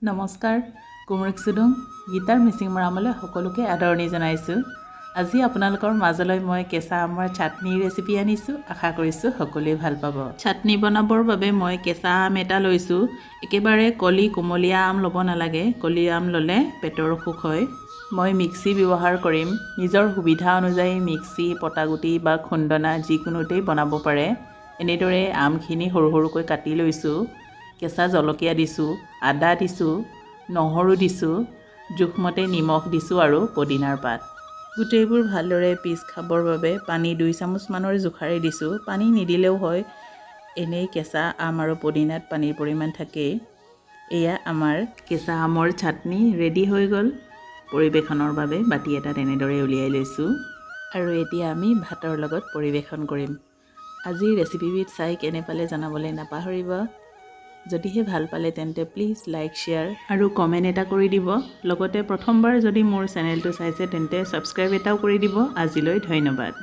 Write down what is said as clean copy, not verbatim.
নমস্কাৰ কুমৰিক সুদং গীতাৰ মিচিং মৰামলৈ সকলোকে আদৰণি জনাইছোঁ। আজি আপোনালোকৰ মাজলৈ মই কেঁচা আমৰ চাটনি ৰেচিপি আনিছোঁ। আশা কৰিছোঁ সকলোৱে ভাল পাব। চাটনি বনাবৰ বাবে মই কেঁচা আম এটা লৈছোঁ। একেবাৰে কলি কোমলীয়া আম ল'ব নালাগে, কলি আম ল'লে পেটৰ অসুখ হয়। মই মিক্সি ব্যৱহাৰ কৰিম। নিজৰ সুবিধা অনুযায়ী মিক্সি, পটাগুটি বা খুন্দনা যিকোনোতেই বনাব পাৰে। এনেদৰে আমখিনি সৰু সৰুকৈ কাটি লৈছোঁ। কেঁচা জলকীয়া দিছোঁ, আদা দিছোঁ, নহৰু দিছোঁ, জোখমতে নিমখ দিছোঁ আৰু পদিনাৰ পাত। গোটেইবোৰ ভালদৰে পিচ খাবৰ বাবে পানী 2 চামুচমানৰ জোখাৰে দিছোঁ। পানী নিদিলেও হয়, এনেই কেঁচা আম আৰু পদিনাত পানীৰ পৰিমাণ থাকেই। এয়া আমাৰ কেঁচা আমৰ চাটনি ৰেডি হৈ গ'ল। পৰিৱেশনৰ বাবে বাতি এটা তেনেদৰে উলিয়াই লৈছোঁ আৰু এতিয়া আমি ভাতৰ লগত পৰিৱেশন কৰিম। আজিৰ ৰেচিপিবিধ চাই কেনে পালে জনাবলৈ নাপাহৰিব। যদিহে ভাল পালে তেন্তে প্লিজ লাইক, শ্বেয়াৰ আৰু কমেণ্ট এটা কৰি দিব। লগতে প্ৰথমবাৰ যদি মোৰ চেনেলটো চাইছে তেন্তে ছাবস্ক্ৰাইব এটাও কৰি দিব। আজিলৈ ধন্যবাদ।